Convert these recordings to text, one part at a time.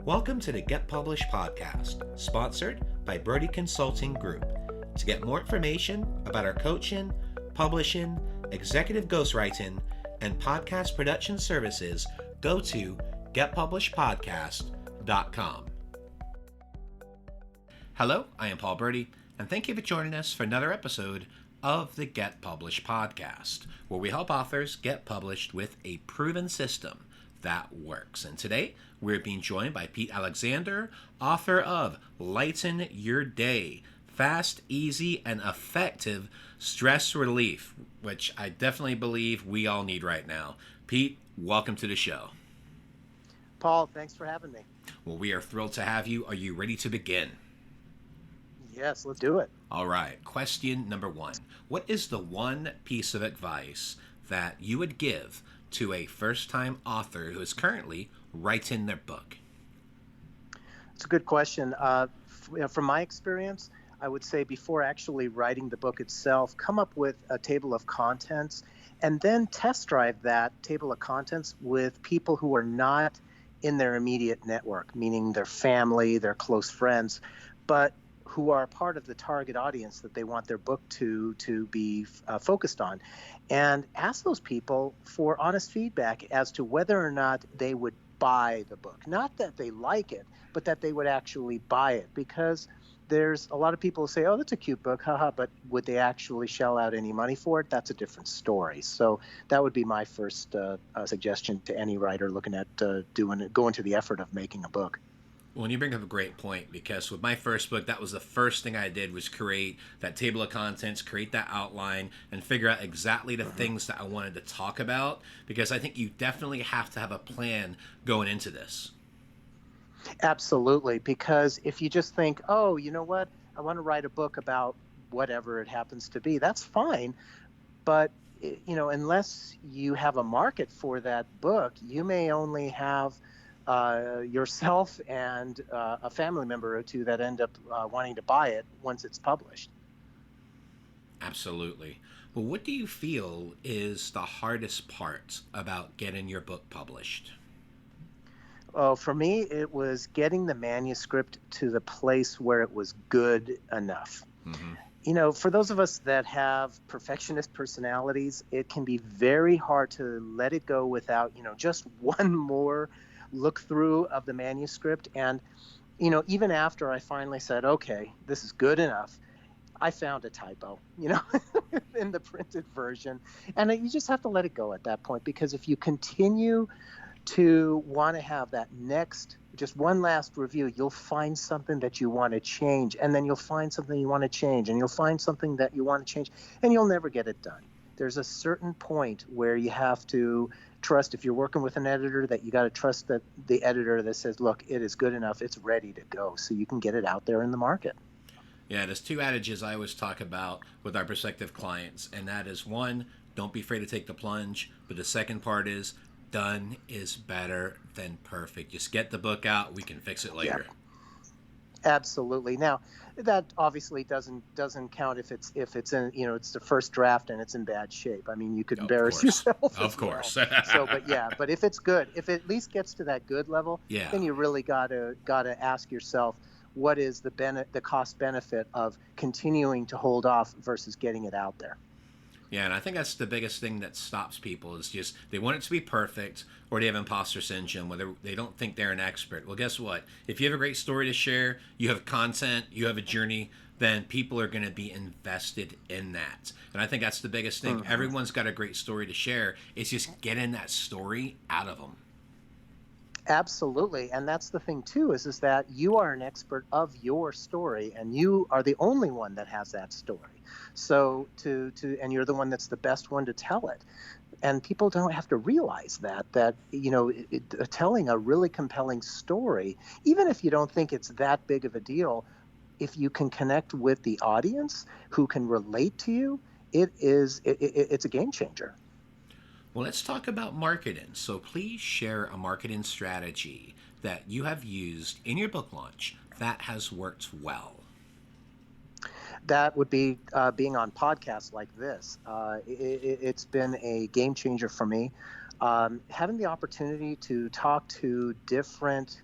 Welcome to the Get Published podcast, sponsored by Brodie Consulting Group. To get more information about our coaching, publishing, executive ghostwriting, and podcast production services, go to getpublishedpodcast.com. Hello, I am Paul Brodie, and thank you for joining us for another episode of the Get Published podcast, where we help authors get published with a proven system that works. And today, we're being joined by Pete Alexander, author of Lighten Your Day, Fast, Easy, and Effective Stress Relief, which I definitely believe we all need right now. Pete, welcome to the show. Paul, thanks for having me. Well, we are thrilled to have you. Are you ready to begin? Yes, let's do it. All right. Question number one. What is the one piece of advice that you would give to a first-time author who is currently writing their book? It's a good question. From my experience, I would say before actually writing the book itself, come up with a table of contents and then test drive that table of contents with people who are not in their immediate network, meaning their family, their close friends, but who are part of the target audience that they want their book to be focused on. And ask those people for honest feedback as to whether or not they would buy the book. Not that they like it, but that they would actually buy it. Because there's a lot of people who say, oh, that's a cute book, haha, but would they actually shell out any money for it? That's a different story. So that would be my first suggestion to any writer looking at going to the effort of making a book. Well, you bring up a great point, because with my first book, that was the first thing I did, was create that table of contents, create that outline, and figure out exactly the things that I wanted to talk about, because I think you definitely have to have a plan going into this. Absolutely, because if you just think, oh, you know what, I want to write a book about whatever it happens to be, that's fine. But, unless you have a market for that book, you may only have yourself and a family member or two that end up wanting to buy it once it's published. Absolutely. Well, what do you feel is the hardest part about getting your book published? Well, for me, it was getting the manuscript to the place where it was good enough. Mm-hmm. For those of us that have perfectionist personalities, it can be very hard to let it go without, just one more look through of the manuscript. And, even after I finally said, okay, this is good enough, I found a typo, in the printed version. And you just have to let it go at that point, because if you continue to want to have that next, just one last review, you'll find something that you want to change, and then you'll find something you want to change, and you'll find something that you want to change, and you'll never get it done. There's a certain point where you have to trust, if you're working with an editor, that you got to trust that the editor that says, look, it is good enough, it's ready to go, so you can get it out there in the market. Yeah, there's two adages I always talk about with our prospective clients, and that is, one, don't be afraid to take the plunge, but the second part is, done is better than perfect. Just get the book out, we can fix it later. Yeah. Absolutely. Now, that obviously doesn't count if it's in, it's the first draft and it's in bad shape. I mean, you could embarrass yourself. Of course. But if it's good, if it at least gets to that good level, then you really gotta ask yourself, what is the cost benefit of continuing to hold off versus getting it out there? Yeah, and I think that's the biggest thing that stops people, is just they want it to be perfect, or they have imposter syndrome, where they don't think they're an expert. Well, guess what? If you have a great story to share, you have content, you have a journey, then people are going to be invested in that. And I think that's the biggest thing. Mm-hmm. Everyone's got a great story to share. It's just getting that story out of them. Absolutely. And that's the thing, too, is that you are an expert of your story, and you are the only one that has that story. So and you're the one that's the best one to tell it. And people don't have to realize that telling a really compelling story, even if you don't think it's that big of a deal, if you can connect with the audience who can relate to you, it's a game changer. Well, let's talk about marketing. So please share a marketing strategy that you have used in your book launch that has worked well. That would be being on podcasts like this. It's been a game changer for me. having the opportunity to talk to different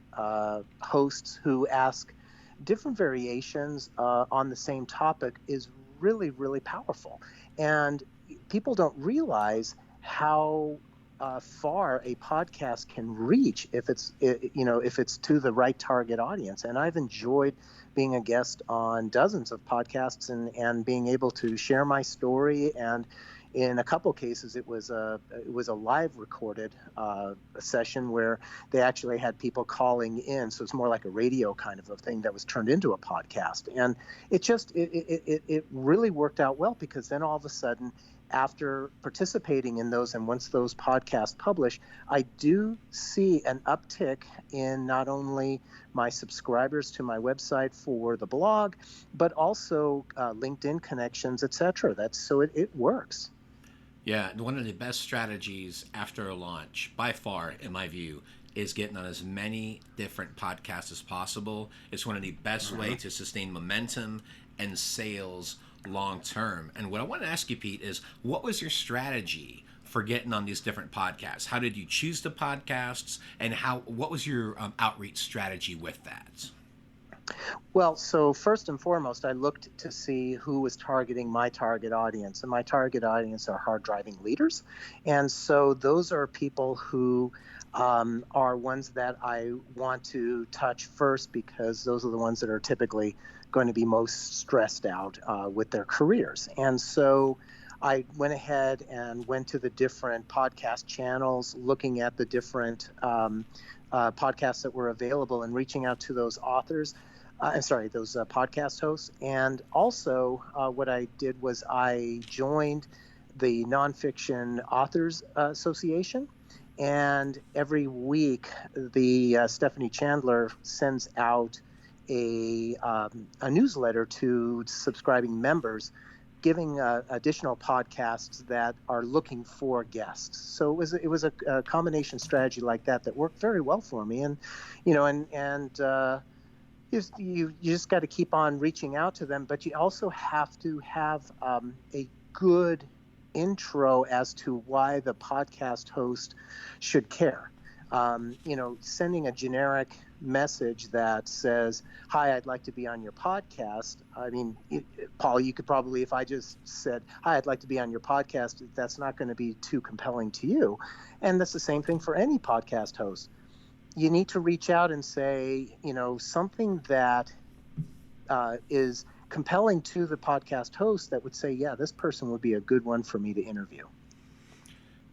hosts who ask different variations on the same topic is really, really powerful. And people don't realize how far a podcast can reach if it's to the right target audience. And I've enjoyed being a guest on dozens of podcasts and being able to share my story. And in a couple cases, it was a live recorded session where they actually had people calling in, so it's more like a radio kind of a thing that was turned into a podcast. And it really worked out well, because then all of a sudden, after participating in those, and once those podcasts publish, I do see an uptick in not only my subscribers to my website for the blog, but also LinkedIn connections, etc. It works. Yeah, one of the best strategies after a launch, by far, in my view, is getting on as many different podcasts as possible. It's one of the best ways to sustain momentum and sales long term. And what I want to ask you, Pete, is what was your strategy for getting on these different podcasts? How did you choose the podcasts, and what was your outreach strategy with that? Well, so first and foremost, I looked to see who was targeting my target audience. And my target audience are hard driving leaders. And so those are people who are ones that I want to touch first, because those are the ones that are typically going to be most stressed out with their careers. And so I went ahead and went to the different podcast channels, looking at the different podcasts that were available and reaching out to those authors. Those podcast hosts. And also what I did was I joined the Nonfiction Authors Association. And every week, the Stephanie Chandler sends out a newsletter to subscribing members, giving additional podcasts that are looking for guests. So it was a combination strategy like that worked very well for me. And you just got to keep on reaching out to them, but you also have to have a good intro as to why the podcast host should care. Sending a generic message that says, "Hi, I'd like to be on your podcast." I mean, Paul, you could probably, if I just said, "Hi, I'd like to be on your podcast," that's not going to be too compelling to you. And that's the same thing for any podcast host. You need to reach out and say, something that is compelling to the podcast host that would say, yeah, this person would be a good one for me to interview.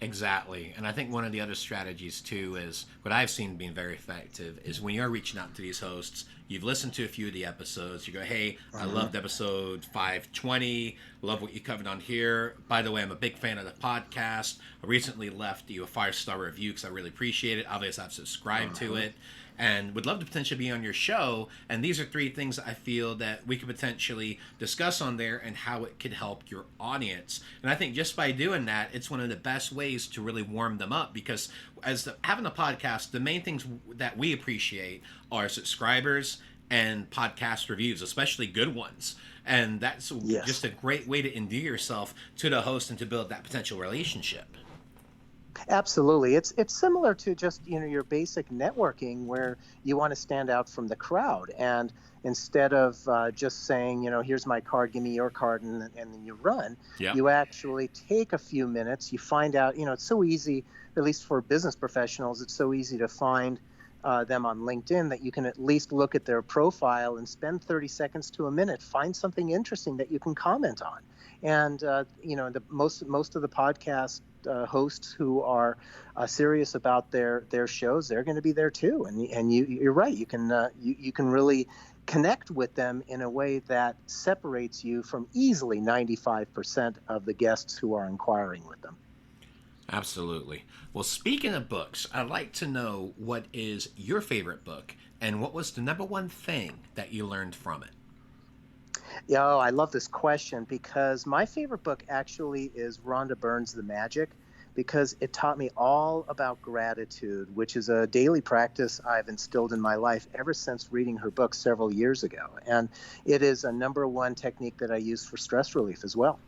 Exactly. And I think one of the other strategies, too, is what I've seen being very effective is when you're reaching out to these hosts, you've listened to a few of the episodes, you go, hey, I loved episode 520, love what you covered on here. By the way, I'm a big fan of the podcast. I recently left you a 5-star review because I really appreciate it. Obviously, I've subscribed to it and would love to potentially be on your show. And these are 3 things I feel that we could potentially discuss on there and how it could help your audience. And I think just by doing that, it's one of the best ways to really warm them up, because having a podcast, the main things that we appreciate are subscribers and podcast reviews, especially good ones. And that's just a great way to endear yourself to the host and to build that potential relationship. Absolutely. It's similar to just, your basic networking, where you want to stand out from the crowd. And instead of just saying, here's my card, give me your card, and then you run, you actually take a few minutes. You find out, it's so easy, at least for business professionals, it's so easy to find them on LinkedIn that you can at least look at their profile and spend 30 seconds to a minute, find something interesting that you can comment on. And, the most of the podcast hosts who are serious about their shows, they're going to be there too. And you're right. You can really connect with them in a way that separates you from easily 95% of the guests who are inquiring with them. Absolutely. Well, speaking of books, I'd like to know what is your favorite book and what was the number one thing that you learned from it? Yeah, I love this question, because my favorite book actually is Rhonda Byrne's The Magic, because it taught me all about gratitude, which is a daily practice I've instilled in my life ever since reading her book several years ago. And it is a number one technique that I use for stress relief as well.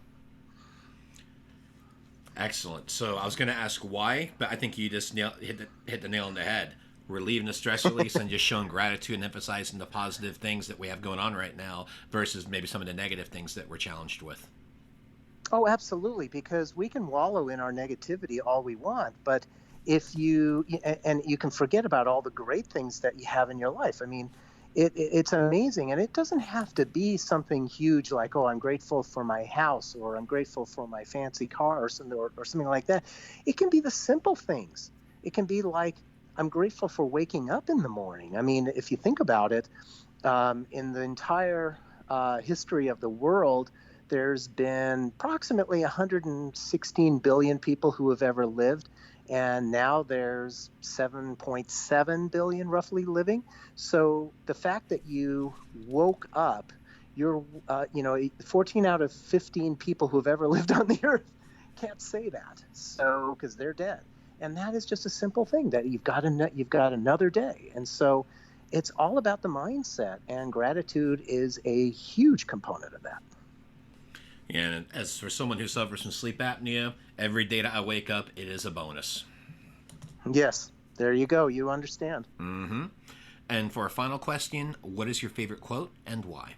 Excellent. So I was going to ask why, but I think you just hit the nail on the head. We're leaving the stress release and just showing gratitude and emphasizing the positive things that we have going on right now versus maybe some of the negative things that we're challenged with. Oh, absolutely, because we can wallow in our negativity all we want, but if you and you can forget about all the great things that you have in your life. I mean, it's amazing, and it doesn't have to be something huge like, oh, I'm grateful for my house, or I'm grateful for my fancy car, or something like that. It can be the simple things. It can be like, I'm grateful for waking up in the morning. I mean, if you think about it, in the entire history of the world, there's been approximately 116 billion people who have ever lived, and now there's 7.7 billion roughly living. So the fact that you woke up, you're, 14 out of 15 people who have ever lived on the earth can't say that. So, because they're dead. And that is just a simple thing, that you've got another day. And so it's all about the mindset, and gratitude is a huge component of that. And as for someone who suffers from sleep apnea, every day that I wake up, it is a bonus. Yes, there you go. You understand. Mm-hmm. And for our final question, what is your favorite quote and why?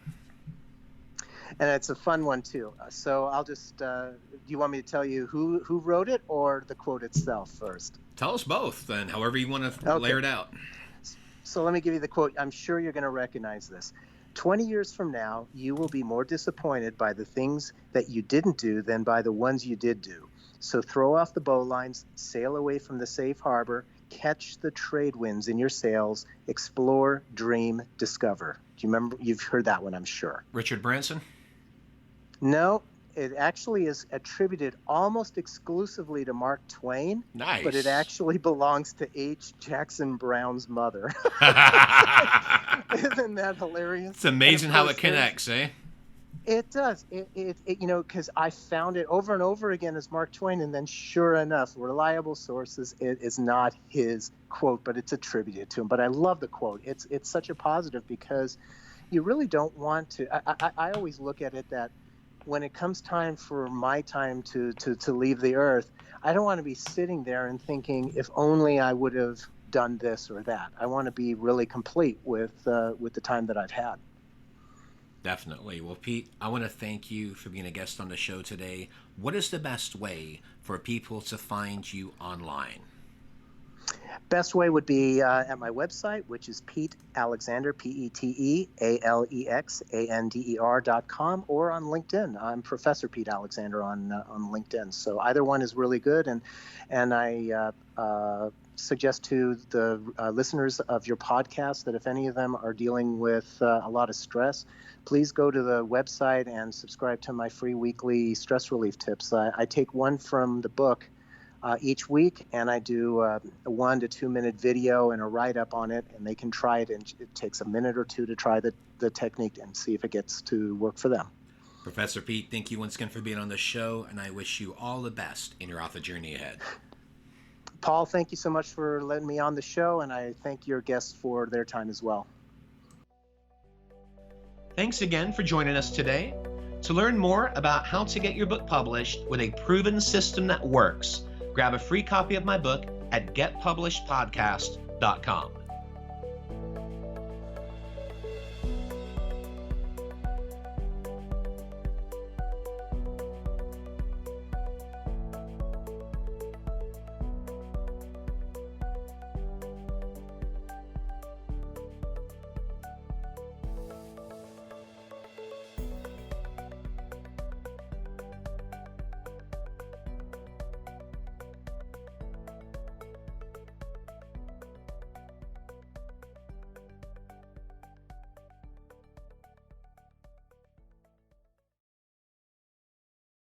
And it's a fun one, too. So I'll just, do you want me to tell you who wrote it, or the quote itself first? Tell us both, and however you want to layer it out. So let me give you the quote. I'm sure you're going to recognize this. 20 years from now, you will be more disappointed by the things that you didn't do than by the ones you did do. So throw off the bowlines, sail away from the safe harbor, catch the trade winds in your sails, explore, dream, discover. Do you remember? You've heard that one, I'm sure. Richard Branson? No, it actually is attributed almost exclusively to Mark Twain. Nice. But it actually belongs to H. Jackson Brown's mother. Isn't that hilarious? It's amazing how it connects, eh? It does. Because I found it over and over again as Mark Twain, and then sure enough, reliable sources, it is not his quote, but it's attributed to him. But I love the quote. It's such a positive, because you really don't want to. I always look at it that when it comes time for my time to leave the earth, I don't want to be sitting there and thinking, if only I would have done this or that. I want to be really complete with the time that I've had. Definitely. Well, Pete, I want to thank you for being a guest on the show today. What is the best way for people to find you online? Best way would be at my website, which is Pete Alexander, PeteAlexander.com, or on LinkedIn. I'm Professor Pete Alexander on LinkedIn. So either one is really good, and I suggest to the listeners of your podcast that if any of them are dealing with a lot of stress, please go to the website and subscribe to my free weekly stress relief tips. I take one from the book each week, and I do a 1 to 2 minute video and a write-up on it, and they can try it, and it takes a minute or two to try the technique and see if it gets to work for them. Professor Pete, thank you once again for being on the show, and I wish you all the best in your author journey ahead. Paul, thank you so much for letting me on the show, and I thank your guests for their time as well. Thanks again for joining us today. To learn more about how to get your book published with a proven system that works, grab a free copy of my book at getpublishedpodcast.com.